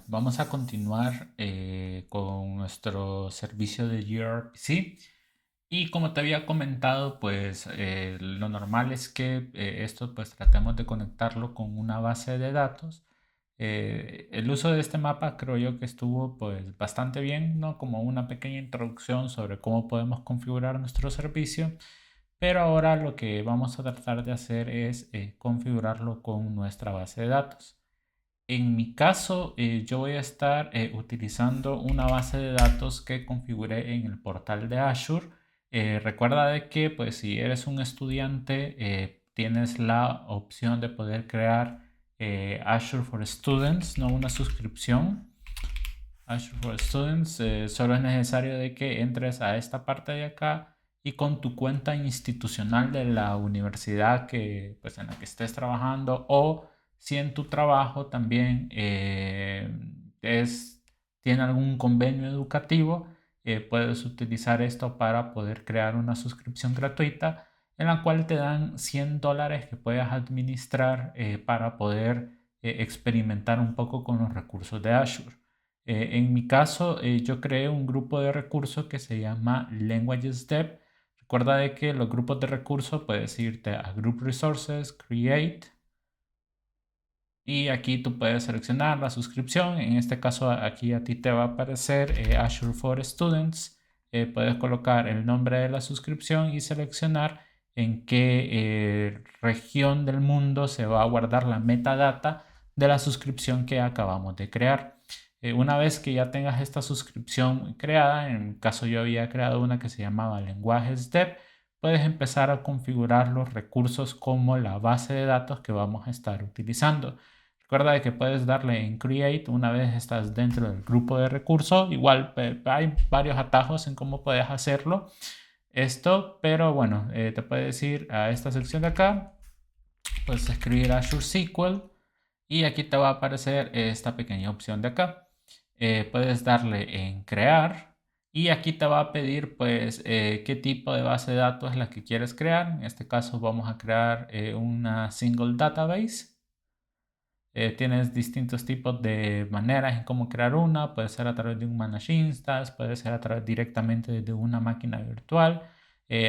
vamos a continuar con nuestro servicio de gRPC. Y como te había comentado, pues lo normal es que esto pues tratemos de conectarlo con una base de datos. El uso de este mapa creo yo que estuvo pues bastante bien, ¿no? Como una pequeña introducción sobre cómo podemos configurar nuestro servicio. Pero ahora lo que vamos a tratar de hacer es configurarlo con nuestra base de datos. En mi caso, yo voy a estar utilizando una base de datos que configuré en el portal de Azure. Recuerda de que, pues, si eres un estudiante, tienes la opción de poder crear Azure for Students, no una suscripción. Azure for Students, solo es necesario de que entres a esta parte de acá y con tu cuenta institucional de la universidad que, pues, en la que estés trabajando, o si en tu trabajo también tiene algún convenio educativo, puedes utilizar esto para poder crear una suscripción gratuita en la cual te dan $100 que puedas administrar para poder experimentar un poco con los recursos de Azure. En mi caso, yo creé un grupo de recursos que se llama Languages Dev. Recuerda de que los grupos de recursos puedes irte a Group Resources, Create, y aquí tú puedes seleccionar la suscripción. En este caso, aquí a ti te va a aparecer Azure for Students. Puedes colocar el nombre de la suscripción y seleccionar en qué región del mundo se va a guardar la metadata de la suscripción que acabamos de crear. Una vez que ya tengas esta suscripción creada, en mi caso yo había creado una que se llamaba Lenguajes Dev, puedes empezar a configurar los recursos como la base de datos que vamos a estar utilizando. Recuerda de que puedes darle en Create una vez estás dentro del grupo de recursos. Igual hay varios atajos en cómo puedes hacerlo esto, pero bueno, te puedes ir a esta sección de acá, puedes escribir Azure SQL y aquí te va a aparecer esta pequeña opción de acá. Puedes darle en crear y aquí te va a pedir pues qué tipo de base de datos es la que quieres crear. En este caso vamos a crear una single database. Tienes distintos tipos de maneras en cómo crear una. Puede ser a través de un Managed Instance, puede ser a través directamente de una máquina virtual.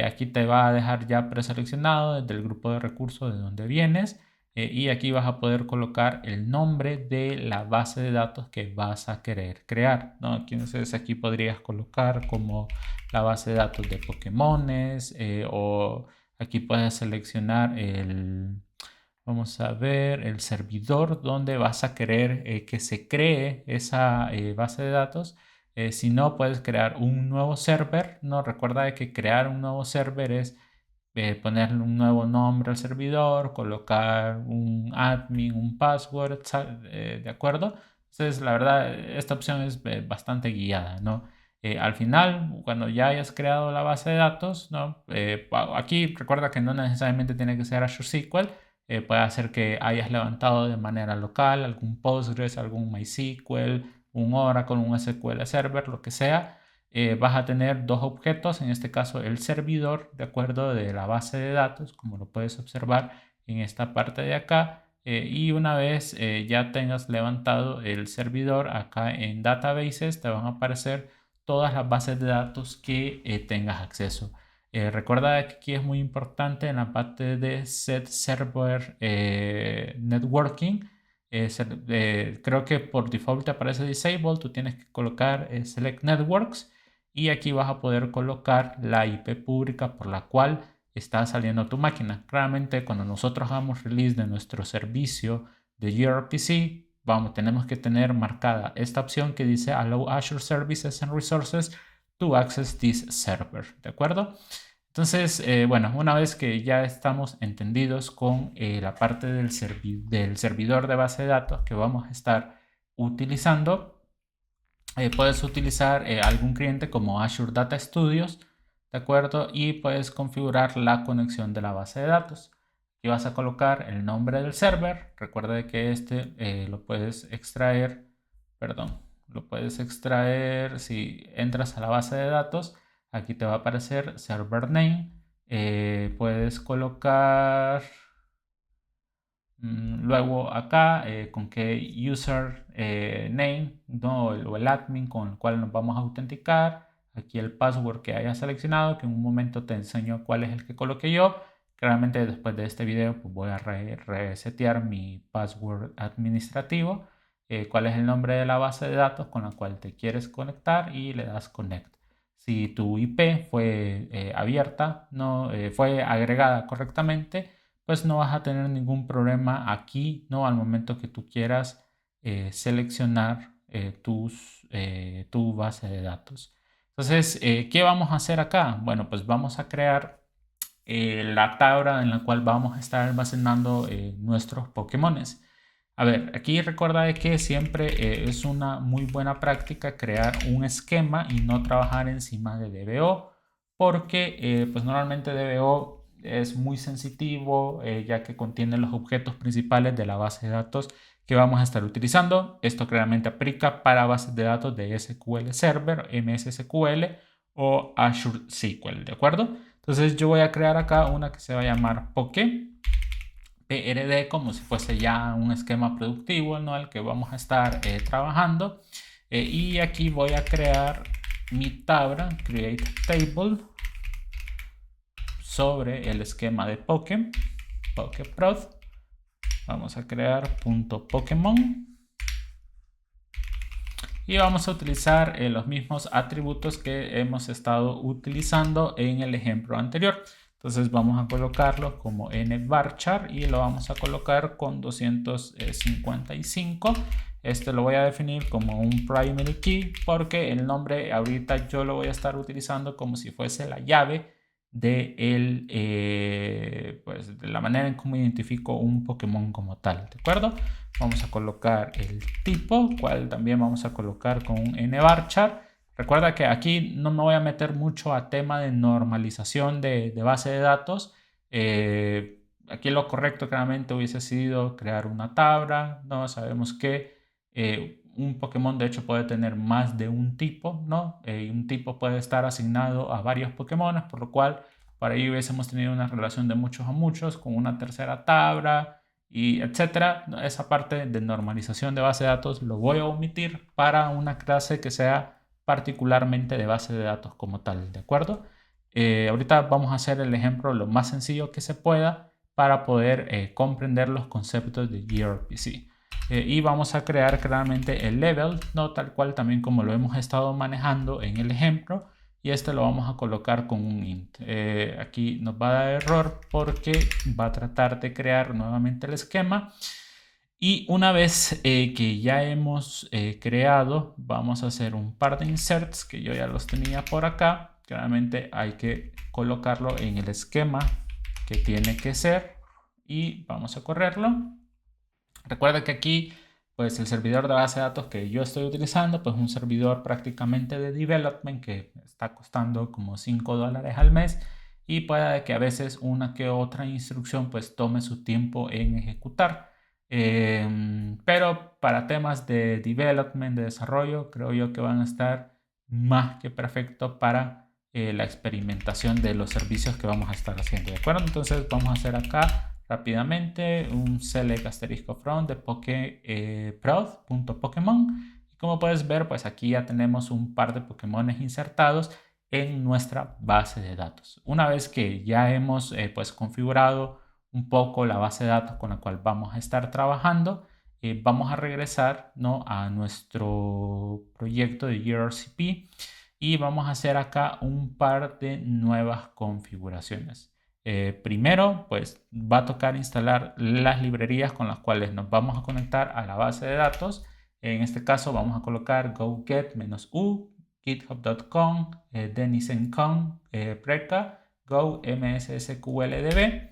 Aquí te va a dejar ya preseleccionado desde el grupo de recursos de donde vienes. Y aquí vas a poder colocar el nombre de la base de datos que vas a querer crear, ¿no? Entonces aquí podrías colocar como la base de datos de Pokémones, o aquí puedes seleccionar vamos a ver el servidor donde vas a querer que se cree esa base de datos. Si no, puedes crear un nuevo server. No, recuerda de que crear un nuevo server es ponerle un nuevo nombre al servidor, colocar un admin, un password, ¿de acuerdo? Entonces, la verdad, esta opción es bastante guiada, ¿no? Al final, cuando ya hayas creado la base de datos, ¿no? Aquí recuerda que no necesariamente tiene que ser Azure SQL. Puede hacer que hayas levantado de manera local algún Postgres, algún MySQL, un Oracle, un SQL Server, lo que sea. Vas a tener dos objetos, en este caso el servidor, de acuerdo de la base de datos, como lo puedes observar en esta parte de acá. Y una vez ya tengas levantado el servidor, acá en Databases te van a aparecer todas las bases de datos que tengas acceso. Recuerda que aquí es muy importante en la parte de Set Server Networking. Creo que por default te aparece Disable, tú tienes que colocar Select Networks y aquí vas a poder colocar la IP pública por la cual está saliendo tu máquina. Claramente cuando nosotros hagamos release de nuestro servicio de gRPC, tenemos que tener marcada esta opción que dice Allow Azure Services and Resources to access this server, ¿de acuerdo? Entonces, bueno, una vez que ya estamos entendidos con la parte del servidor de base de datos que vamos a estar utilizando, puedes utilizar algún cliente como Azure Data Studios, ¿de acuerdo? Y puedes configurar la conexión de la base de datos. Aquí vas a colocar el nombre del server. Recuerda que este lo puedes extraer, perdón, lo puedes extraer si entras a la base de datos. Aquí te va a aparecer server name. Puedes colocar Luego acá con qué user name, ¿no? o el admin con el cual nos vamos a autenticar. Aquí el password que haya seleccionado, que en un momento te enseño cuál es el que coloqué yo. Claramente después de este video pues voy a resetear mi password administrativo. Cuál es el nombre de la base de datos con la cual te quieres conectar y le das connect. Si tu IP fue abierta, no fue agregada correctamente, pues no vas a tener ningún problema aquí, ¿no? Al momento que tú quieras seleccionar tu base de datos. Entonces, ¿qué vamos a hacer acá? Bueno, pues vamos a crear la tabla en la cual vamos a estar almacenando nuestros Pokémones. A ver, aquí recuerda de que siempre es una muy buena práctica crear un esquema y no trabajar encima de DBO, porque pues normalmente DBO es muy sensitivo ya que contiene los objetos principales de la base de datos que vamos a estar utilizando. Esto claramente aplica para bases de datos de SQL Server, MS SQL o Azure SQL, ¿de acuerdo? Entonces yo voy a crear acá una que se va a llamar Poké. PRD como si fuese ya un esquema productivo, ¿no? El que vamos a estar trabajando. Y aquí voy a crear mi tabla, create table, sobre el esquema de Poké, PokéProd. Vamos a crear .Pokémon. Y vamos a utilizar los mismos atributos que hemos estado utilizando en el ejemplo anterior. Entonces vamos a colocarlo como nvarchar y lo vamos a colocar con 255. Este lo voy a definir como un primary key porque el nombre ahorita yo lo voy a estar utilizando como si fuese la llave pues de la manera en cómo identifico un Pokémon como tal, ¿de acuerdo? Vamos a colocar el tipo, cual también vamos a colocar con un nvarchar. Recuerda que aquí no me voy a meter mucho a tema de normalización de base de datos. Aquí lo correcto claramente hubiese sido crear una tabla, ¿no? Sabemos que un Pokémon de hecho puede tener más de un tipo, ¿no? Un tipo puede estar asignado a varios Pokémon, por lo cual para ahí hubiésemos tenido una relación de muchos a muchos con una tercera tabla y etcétera. Esa parte de normalización de base de datos lo voy a omitir para una clase que sea particularmente de base de datos como tal, ¿de acuerdo? Ahorita vamos a hacer el ejemplo lo más sencillo que se pueda para poder comprender los conceptos de gRPC. Y vamos a crear claramente el level, ¿no? Tal cual también como lo hemos estado manejando en el ejemplo, y este lo vamos a colocar con un int. Aquí nos va a dar error porque va a tratar de crear nuevamente el esquema. Y una vez que ya hemos creado, vamos a hacer un par de inserts que yo ya los tenía por acá. Claramente hay que colocarlo en el esquema que tiene que ser y vamos a correrlo. Recuerda que aquí pues el servidor de base de datos que yo estoy utilizando pues un servidor prácticamente de development que está costando como $5 al mes y puede que a veces una que otra instrucción pues tome su tiempo en ejecutar. Pero para temas de development, de desarrollo, creo yo que van a estar más que perfecto para la experimentación de los servicios que vamos a estar haciendo, ¿de acuerdo? Entonces vamos a hacer acá rápidamente un select asterisco from de prod.pokemon. Y como puedes ver, pues aquí ya tenemos un par de Pokémon insertados en nuestra base de datos. Una vez que ya hemos pues configurado un poco la base de datos con la cual vamos a estar trabajando, vamos a regresar, ¿no? a nuestro proyecto de gRCP y vamos a hacer acá un par de nuevas configuraciones. Primero, pues va a tocar instalar las librerías con las cuales nos vamos a conectar a la base de datos. En este caso vamos a colocar go get-u, github.com, denizencon, preca, go mssqldb.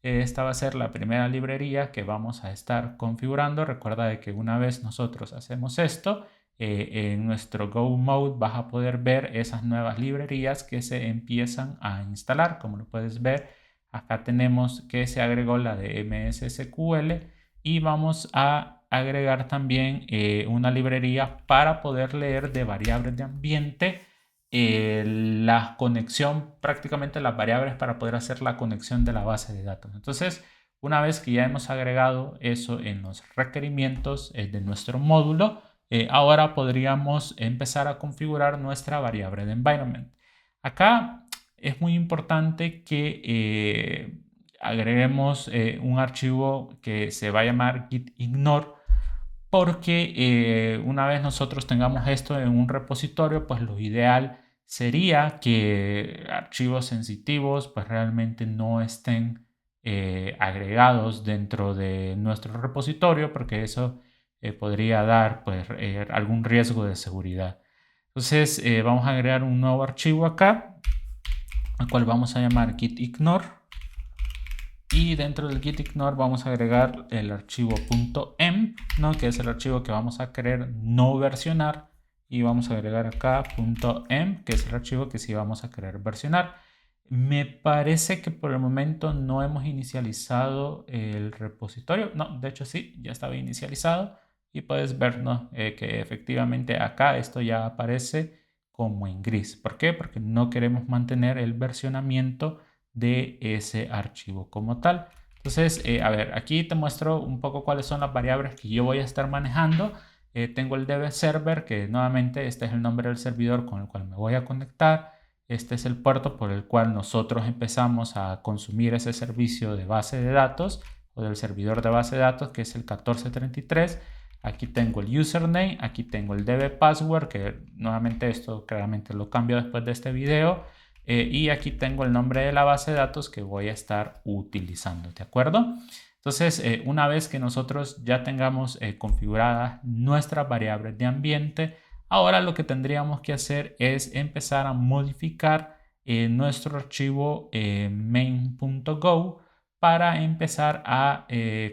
Esta va a ser la primera librería que vamos a estar configurando. Recuerda de que una vez nosotros hacemos esto, en nuestro Go Mode vas a poder ver esas nuevas librerías que se empiezan a instalar. Como lo puedes ver, acá tenemos que se agregó la de MSSQL y vamos a agregar también una librería para poder leer de variables de ambiente la conexión, prácticamente las variables para poder hacer la conexión de la base de datos. Entonces, Una vez que ya hemos agregado eso en los requerimientos de nuestro módulo, ahora podríamos empezar a configurar nuestra variable de environment. Acá es muy importante que agreguemos un archivo que se va a llamar gitignore, porque una vez nosotros tengamos esto en un repositorio, pues lo ideal sería que archivos sensitivos pues realmente no estén agregados dentro de nuestro repositorio, porque eso podría dar pues algún riesgo de seguridad. Entonces vamos a agregar un nuevo archivo acá, al cual vamos a llamar gitignore. Y dentro del gitignore vamos a agregar el archivo .env, ¿no? Que es el archivo que vamos a querer no versionar. Y vamos a agregar acá .env, que es el archivo que sí vamos a querer versionar. Me parece que por el momento no hemos inicializado el repositorio. No, de hecho sí, ya estaba inicializado. Y puedes ver, ¿no? Que efectivamente acá esto ya aparece como en gris. ¿Por qué? Porque no queremos mantener el versionamiento de ese archivo como tal. Entonces, a ver, aquí te muestro un poco cuáles son las variables que yo voy a estar manejando. Tengo el DB server, que nuevamente este es el nombre del servidor con el cual me voy a conectar. Este es el puerto por el cual nosotros empezamos a consumir ese servicio de base de datos o del servidor de base de datos, que es el 1433. Aquí tengo el username, aquí tengo el DB password, que nuevamente esto claramente lo cambio después de este video. Y aquí tengo el nombre de la base de datos que voy a estar utilizando, ¿de acuerdo? Entonces, una vez que nosotros ya tengamos configuradas nuestras variables de ambiente, ahora lo que tendríamos que hacer es empezar a modificar nuestro archivo main.go para empezar a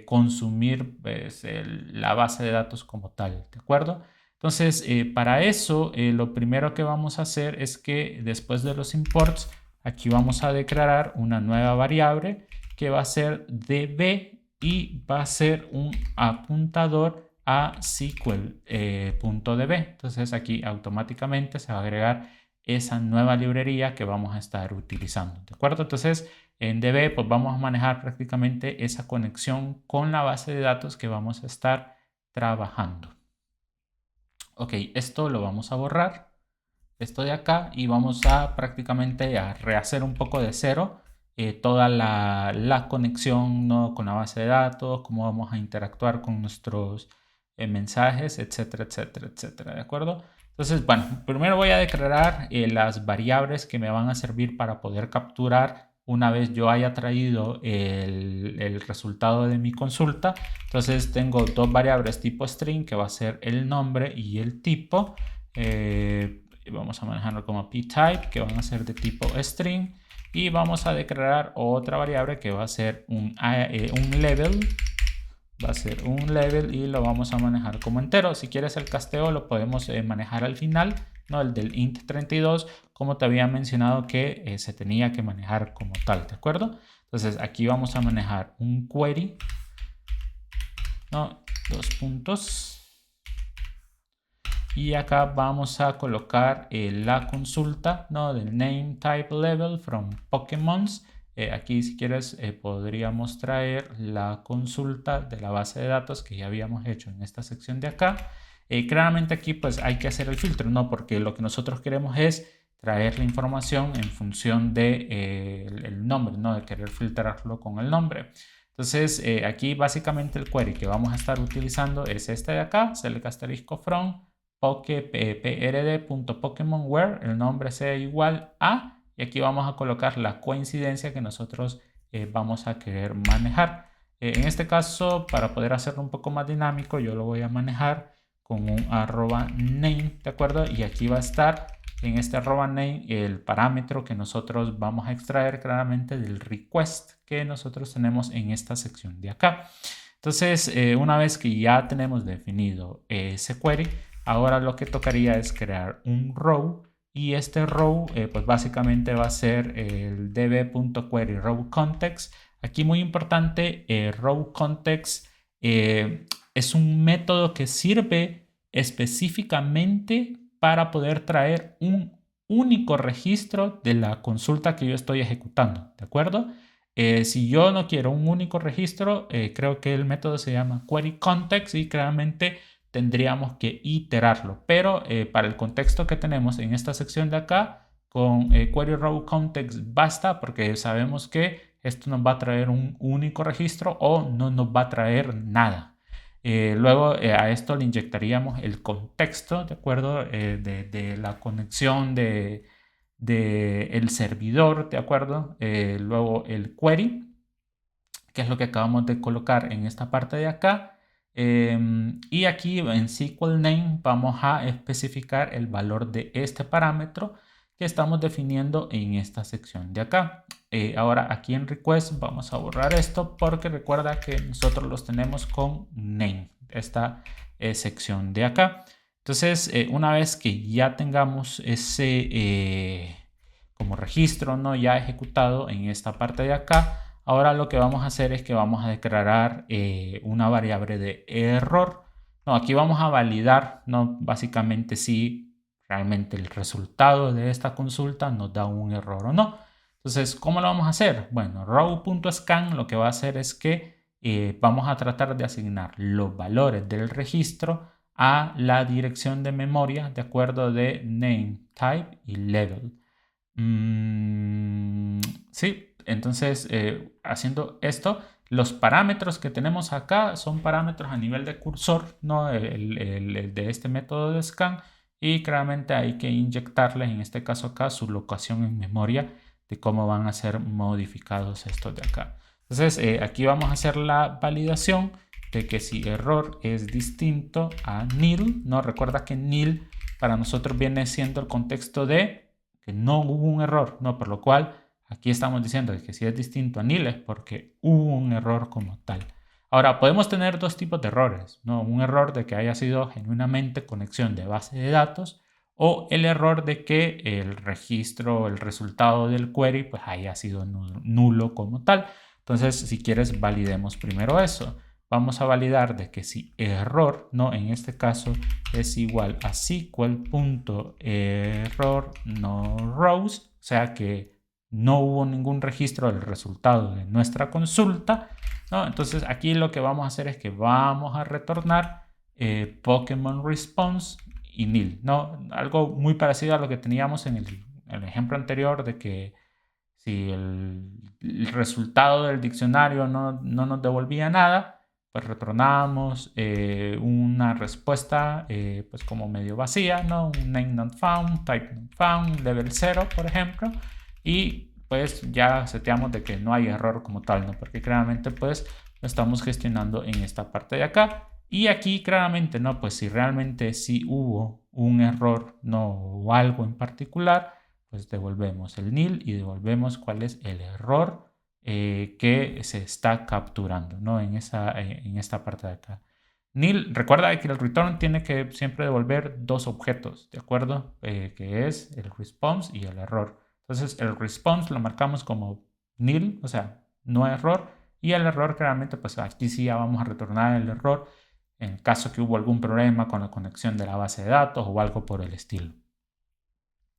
consumir pues, la base de datos como tal, ¿de acuerdo? Entonces, para eso, lo primero que vamos a hacer es que después de los imports, aquí vamos a declarar una nueva variable que va a ser db y va a ser un apuntador a SQL.db. Entonces, aquí automáticamente se va a agregar esa nueva librería que vamos a estar utilizando, ¿de acuerdo? Entonces, en db, pues vamos a manejar prácticamente esa conexión con la base de datos que vamos a estar trabajando. Ok, esto lo vamos a borrar, esto de acá, y vamos a prácticamente a rehacer un poco de cero toda la conexión, ¿no? Con la base de datos, cómo vamos a interactuar con nuestros mensajes, etcétera, etcétera, etcétera, ¿de acuerdo? Entonces, bueno, primero voy a declarar las variables que me van a servir para poder capturar una vez yo haya traído el resultado de mi consulta. Entonces tengo dos variables tipo string, que va a ser el nombre y el tipo. Vamos a manejarlo como ptype, que van a ser de tipo string. Y vamos a declarar otra variable que va a ser un level. Va a ser un level y lo vamos a manejar como entero. Si quieres el casteo lo podemos manejar al final, ¿no? El del int 32, como te había mencionado que se tenía que manejar como tal, ¿de acuerdo? Entonces aquí vamos a manejar un query, ¿no? Dos puntos. Y acá vamos a colocar la consulta, ¿no? Del name type level from Pokémons. Aquí si quieres podríamos traer la consulta de la base de datos que ya habíamos hecho en esta sección de acá. Claramente aquí pues hay que hacer el filtro, ¿no? Porque lo que nosotros queremos es traer la información en función de el nombre, ¿no? De querer filtrarlo con el nombre. Entonces aquí básicamente el query que vamos a estar utilizando es este de acá, select asterisco from prd.pokemonwhere, el nombre sea igual a, y aquí vamos a colocar la coincidencia que nosotros vamos a querer manejar. En este caso, para poder hacerlo un poco más dinámico, yo lo voy a manejar con un @name, ¿de acuerdo? Y aquí va a estar en este @name el parámetro que nosotros vamos a extraer claramente del request que nosotros tenemos en esta sección de acá. Entonces, una vez que ya tenemos definido ese query, ahora lo que tocaría es crear un row, y este row pues básicamente va a ser el db.query row context. Aquí muy importante, row context es un método que sirve específicamente para poder traer un único registro de la consulta que yo estoy ejecutando, ¿de acuerdo? Si yo no quiero un único registro, creo que el método se llama query context y claramente tendríamos que iterarlo. Pero para el contexto que tenemos en esta sección de acá, con query row context basta, porque sabemos que esto nos va a traer un único registro o no nos va a traer nada. Luego a esto le inyectaríamos el contexto, ¿de acuerdo? De la conexión de el servidor, ¿de acuerdo? Luego el query, que es lo que acabamos de colocar en esta parte de acá. Y aquí en SQL name vamos a especificar el valor de este parámetro que estamos definiendo en esta sección de acá. Ahora aquí en request vamos a borrar esto porque recuerda que nosotros los tenemos con name, esta sección de acá. Entonces, una vez que ya tengamos ese como registro, ¿no?, ya ejecutado en esta parte de acá, ahora lo que vamos a hacer es que vamos a declarar una variable de error. No, aquí vamos a validar, ¿no?, básicamente si realmente el resultado de esta consulta nos da un error o no. Entonces, ¿cómo lo vamos a hacer? Bueno, row.scan lo que va a hacer es que vamos a tratar de asignar los valores del registro a la dirección de memoria de acuerdo de name, type y level. Sí, entonces haciendo esto, los parámetros que tenemos acá son parámetros a nivel de cursor, ¿no? El de este método de scan, y claramente hay que inyectarles, en este caso acá, su locación en memoria de cómo van a ser modificados estos de acá. Entonces aquí vamos a hacer la validación de que si error es distinto a nil, ¿no? Recuerda que nil para nosotros viene siendo el contexto de que no hubo un error, ¿no? Por lo cual aquí estamos diciendo que si es distinto a nil es porque hubo un error como tal. Ahora, podemos tener dos tipos de errores, ¿no? Un error de que haya sido genuinamente conexión de base de datos, o el error de que el registro, el resultado del query, pues haya sido nulo como tal. Entonces, si quieres, validemos primero eso. Vamos a validar de que si error, ¿no?, en este caso es igual a SQL.error no rows, o sea que no hubo ningún registro del resultado de nuestra consulta, ¿no? Entonces aquí lo que vamos a hacer es que vamos a retornar Pokémon Response y nil, ¿no? Algo muy parecido a lo que teníamos en el ejemplo anterior de que si el resultado del diccionario no nos devolvía nada, pues retornábamos una respuesta pues como medio vacía, ¿no? Un name not found, type not found, level 0, por ejemplo, y pues ya seteamos de que no hay error como tal, ¿no? Porque claramente pues lo estamos gestionando en esta parte de acá. Y aquí claramente, ¿no? Pues si realmente sí hubo un error, ¿no?, o algo en particular, pues devolvemos el nil y devolvemos cuál es el error que se está capturando, ¿no?, en esta parte de acá. Nil, recuerda que el return tiene que siempre devolver dos objetos, ¿de acuerdo? Que es el response y el error. Entonces el response lo marcamos como nil, o sea, no error, y el error claramente, pues aquí sí ya vamos a retornar el error en caso que hubo algún problema con la conexión de la base de datos o algo por el estilo.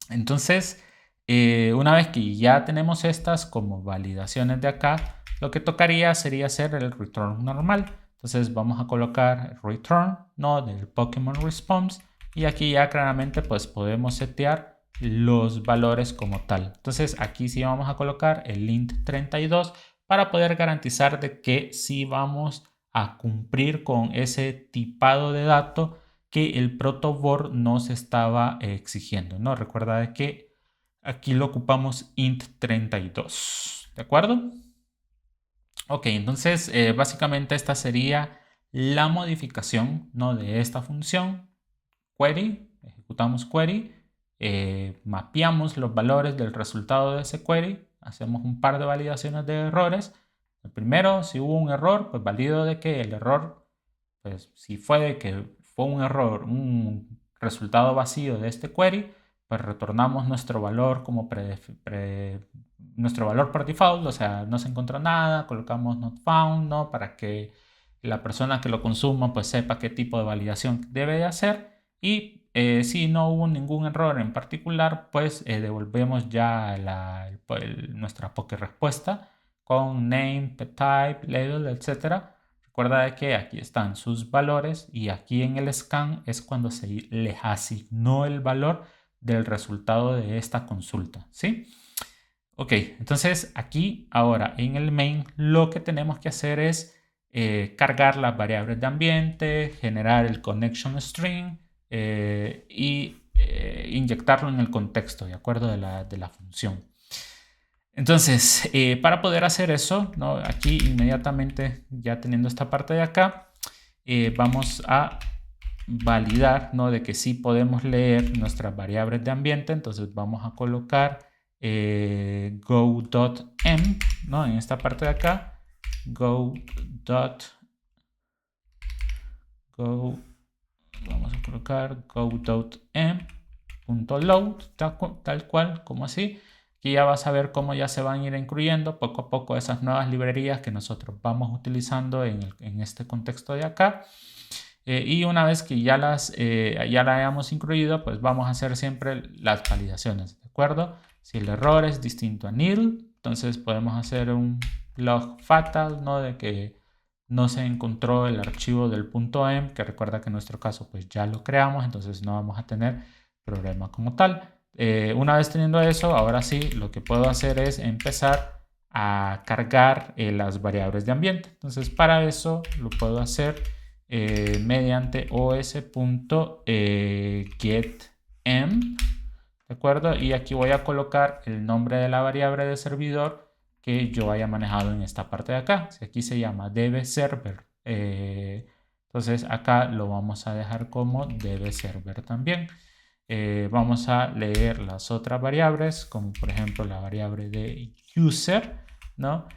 Entonces, una vez que ya tenemos estas como validaciones de acá, lo que tocaría sería hacer el return normal. Entonces vamos a colocar return, ¿no?, del Pokémon Response, y aquí ya claramente pues podemos setear los valores como tal. Entonces aquí sí vamos a colocar el int 32 para poder garantizar de que sí vamos a cumplir con ese tipado de dato que el protobor nos estaba exigiendo, ¿no? Recuerda de que aquí lo ocupamos int 32, ¿de acuerdo? Ok, entonces básicamente esta sería la modificación, ¿no?, de esta función query. Ejecutamos query, mapeamos los valores del resultado de ese query, hacemos un par de validaciones de errores. El primero, si hubo un error, pues valido de que el error, pues si fue de que fue un error, un resultado vacío de este query, pues retornamos nuestro valor como nuestro valor por default, o sea, no se encontró nada, colocamos not found, ¿no?, para que la persona que lo consuma pues sepa qué tipo de validación debe de hacer. Y si no hubo ningún error en particular, pues devolvemos ya nuestra poke respuesta con name, type, label, etc. Recuerda de que aquí están sus valores y aquí en el scan es cuando se les asignó el valor del resultado de esta consulta, ¿sí? Ok, entonces aquí ahora en el main lo que tenemos que hacer es cargar las variables de ambiente, generar el connection string y inyectarlo en el contexto, ¿de acuerdo? De la función. Entonces, para poder hacer eso, ¿no? Aquí inmediatamente ya teniendo esta parte de acá, vamos a validar, ¿no? De que sí podemos leer nuestras variables de ambiente. Entonces vamos a colocar go.em, ¿no? En esta parte de acá, vamos a colocar go.em.load, tal cual, como así. Aquí ya vas a ver cómo ya se van a ir incluyendo poco a poco esas nuevas librerías que nosotros vamos utilizando en este contexto de acá. Y una vez que ya la hayamos incluido, pues vamos a hacer siempre las validaciones, ¿de acuerdo? Si el error es distinto a nil, entonces podemos hacer un log fatal, ¿no? De que no se encontró el archivo del .em, que recuerda que en nuestro caso pues ya lo creamos, entonces no vamos a tener problema como tal. Una vez teniendo eso, ahora sí, lo que puedo hacer es empezar a cargar las variables de ambiente. Entonces para eso lo puedo hacer mediante os.getEm, ¿de acuerdo? Y aquí voy a colocar el nombre de la variable de servidor que yo haya manejado en esta parte de acá. Si aquí se llama dbServer, entonces acá lo vamos a dejar como dbServer también. Vamos a leer las otras variables, como por ejemplo la variable de user, ¿no?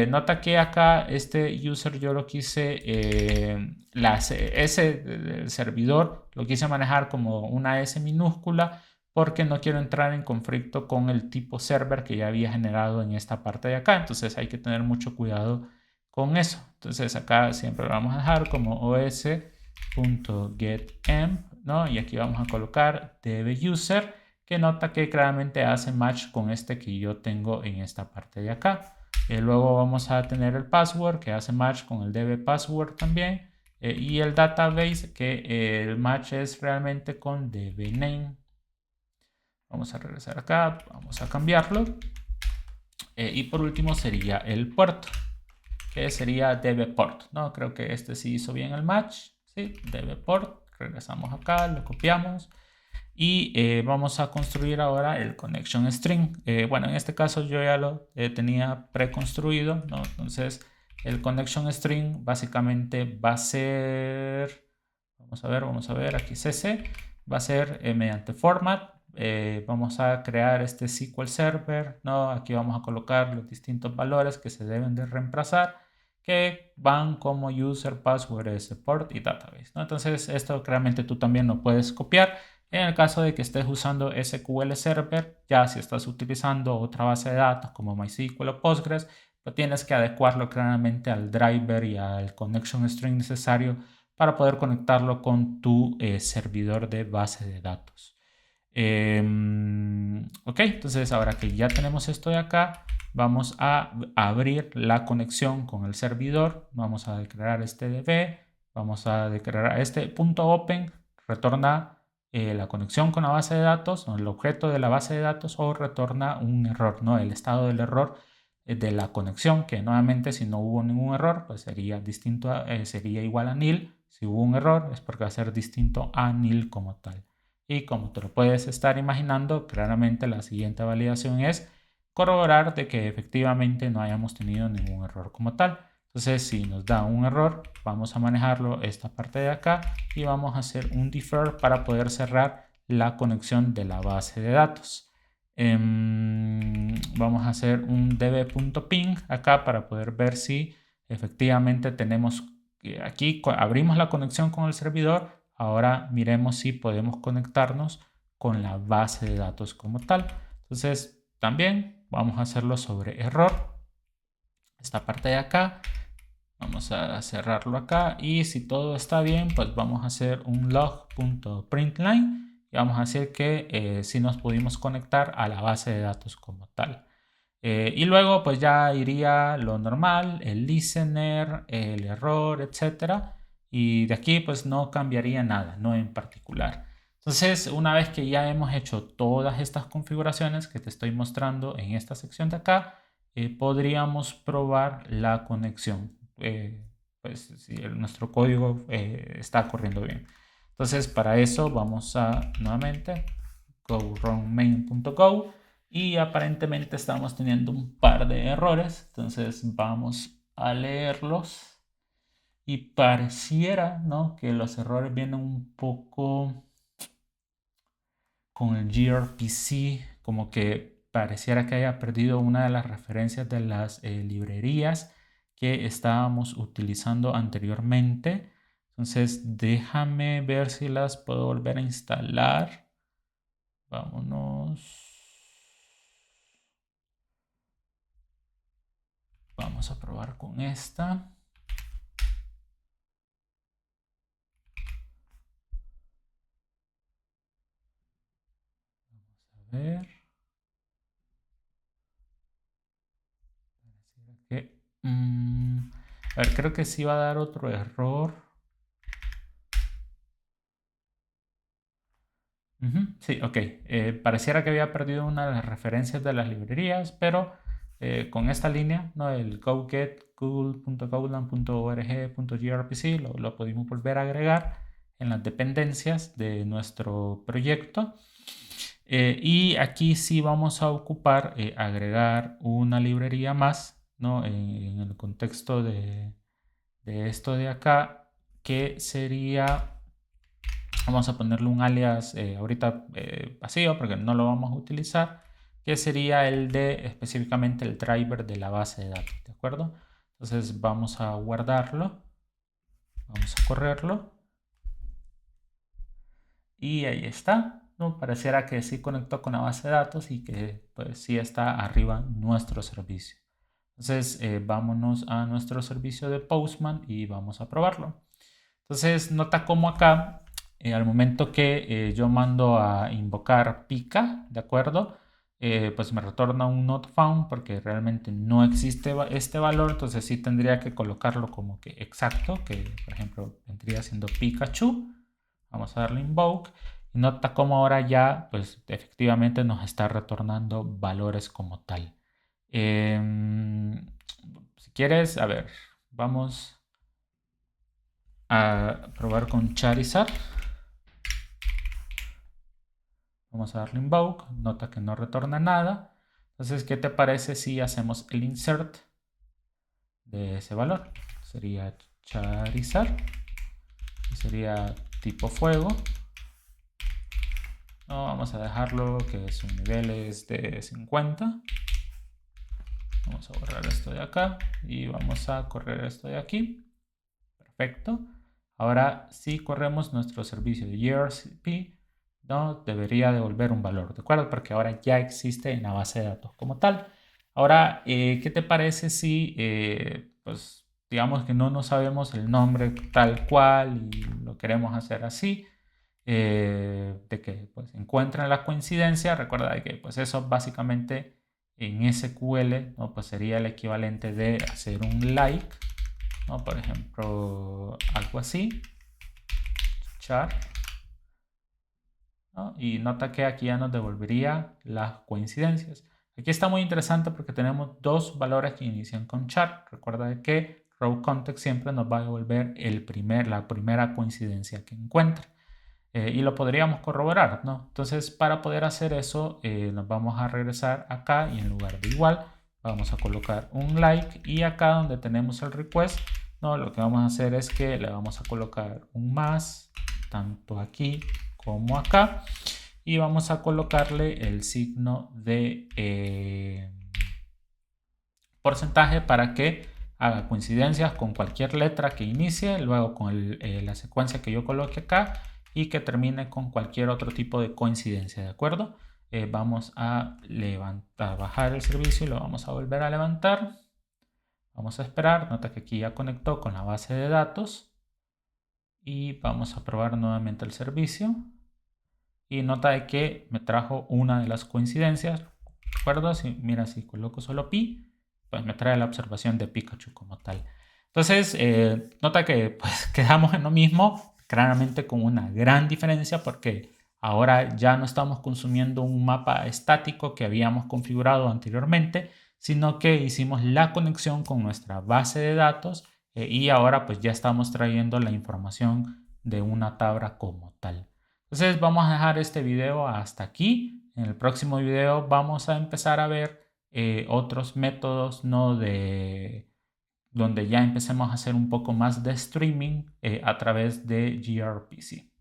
Nota que acá este user yo lo quise, S del servidor lo quise manejar como una S minúscula porque no quiero entrar en conflicto con el tipo server que ya había generado en esta parte de acá. Entonces hay que tener mucho cuidado con eso. Entonces acá siempre lo vamos a dejar como os.getEm, ¿no? Y aquí vamos a colocar dbuser, que nota que claramente hace match con este que yo tengo en esta parte de acá. Luego vamos a tener el password que hace match con el dbpassword también. Y el database que el match es realmente con dbname. Vamos a regresar acá, vamos a cambiarlo. Y por último sería el puerto, que sería dbport, ¿no? Creo que este sí hizo bien el match, ¿sí? dbport, regresamos acá, lo copiamos. Y vamos a construir ahora el connection string. Bueno, en este caso yo ya lo tenía preconstruido, ¿no? Entonces el connection string básicamente va a ser, vamos a ver, aquí cc, va a ser mediante format. Vamos a crear este SQL Server, ¿no? Aquí vamos a colocar los distintos valores que se deben de reemplazar, que van como user, password, support y database, ¿no? Entonces esto claramente tú también lo puedes copiar. En el caso de que estés usando SQL Server, ya si estás utilizando otra base de datos como MySQL o Postgres, pues tienes que adecuarlo claramente al driver y al connection string necesario para poder conectarlo con tu servidor de base de datos. Ok, entonces ahora que ya tenemos esto de acá, vamos a abrir la conexión con el servidor. Vamos a declarar este db, vamos a declarar este .open, retorna la conexión con la base de datos, o el objeto de la base de datos, o retorna un error, ¿no? El estado del error de la conexión, que nuevamente si no hubo ningún error, pues sería distinto sería igual a nil. Si hubo un error es porque va a ser distinto a nil como tal. Y como te lo puedes estar imaginando, claramente la siguiente validación es corroborar de que efectivamente no hayamos tenido ningún error como tal. Entonces, si nos da un error, vamos a manejarlo esta parte de acá y vamos a hacer un defer para poder cerrar la conexión de la base de datos. Vamos a hacer un db.ping acá para poder ver si efectivamente tenemos aquí, abrimos la conexión con el servidor. Ahora miremos si podemos conectarnos con la base de datos como tal. Entonces también vamos a hacerlo sobre error. Esta parte de acá. Vamos a cerrarlo acá y si todo está bien, pues vamos a hacer un log.println y vamos a decir que si nos pudimos conectar a la base de datos como tal. Y luego pues ya iría lo normal, el listener, el error, etcétera. Y de aquí pues no cambiaría nada, no en particular. Entonces, una vez que ya hemos hecho todas estas configuraciones que te estoy mostrando en esta sección de acá, podríamos probar la conexión. Pues si nuestro código está corriendo bien. Entonces, para eso vamos a nuevamente go run main.go y aparentemente estamos teniendo un par de errores. Entonces, vamos a leerlos y pareciera, ¿no?, que los errores vienen un poco con el gRPC, como que pareciera que haya perdido una de las referencias de las librerías que estábamos utilizando anteriormente. Entonces déjame ver si las puedo volver a instalar. Vámonos. Vamos a probar con esta. Vamos a ver. A ver, creo que sí va a dar otro error. Sí, ok. Pareciera que había perdido una de las referencias de las librerías, pero con esta línea, ¿no?, el go-get google.golang.org.grpc lo pudimos volver a agregar en las dependencias de nuestro proyecto. Y aquí sí vamos a ocupar agregar una librería más, ¿no?, en el contexto de esto de acá, que sería... Vamos a ponerle un alias ahorita vacío porque no lo vamos a utilizar, que sería el de específicamente el driver de la base de datos, ¿de acuerdo? Entonces vamos a guardarlo, vamos a correrlo y ahí está, ¿no? Pareciera que sí conectó con la base de datos y que pues sí está arriba nuestro servicio. Entonces vámonos a nuestro servicio de Postman y vamos a probarlo. Entonces nota cómo acá al momento que yo mando a invocar pica, ¿de acuerdo? Pues me retorna un not found porque realmente no existe este valor, entonces sí tendría que colocarlo como que exacto, que por ejemplo vendría siendo Pikachu. Vamos a darle invoke y nota cómo ahora ya pues efectivamente nos está retornando valores como tal. Si quieres, a ver, vamos a probar con Charizard. Vamos a darle invoke, nota que no retorna nada. Entonces, ¿qué te parece si hacemos el insert de ese valor? Sería Charizard y sería tipo fuego. No, vamos a dejarlo que su nivel es de 50. Vamos a borrar esto de acá y vamos a correr esto de aquí. Perfecto. Ahora si corremos nuestro servicio de gRPC, no debería devolver un valor, ¿de acuerdo? Porque ahora ya existe en la base de datos como tal. Ahora, ¿qué te parece si, pues, digamos que no nos sabemos el nombre tal cual y lo queremos hacer así? De que pues encuentren la coincidencia. Recuerda que pues eso básicamente en SQL, ¿no?, pues sería el equivalente de hacer un like, ¿no? Por ejemplo, algo así, char, ¿no? Y nota que aquí ya nos devolvería las coincidencias. Aquí está muy interesante porque tenemos dos valores que inician con char. Recuerda que row context siempre nos va a devolver la primera coincidencia que encuentre. Y lo podríamos corroborar, ¿no? Entonces, para poder hacer eso, nos vamos a regresar acá y en lugar de igual, vamos a colocar un like y acá donde tenemos el request, ¿no?, lo que vamos a hacer es que le vamos a colocar un más, tanto aquí como acá, y vamos a colocarle el signo de porcentaje para que haga coincidencias con cualquier letra que inicie, luego con la secuencia que yo coloque acá y que termine con cualquier otro tipo de coincidencia, ¿de acuerdo? Vamos a bajar el servicio y lo vamos a volver a levantar. Vamos a esperar, nota que aquí ya conectó con la base de datos y vamos a probar nuevamente el servicio y nota de que me trajo una de las coincidencias, ¿De acuerdo? Mira, si coloco solo pi, pues me trae la observación de Pikachu como tal. Entonces, nota que pues quedamos en lo mismo, claramente con una gran diferencia porque ahora ya no estamos consumiendo un mapa estático que habíamos configurado anteriormente, sino que hicimos la conexión con nuestra base de datos y ahora pues ya estamos trayendo la información de una tabla como tal. Entonces vamos a dejar este video hasta aquí. En el próximo video vamos a empezar a ver otros métodos, ¿no? De donde ya empecemos a hacer un poco más de streaming a través de gRPC.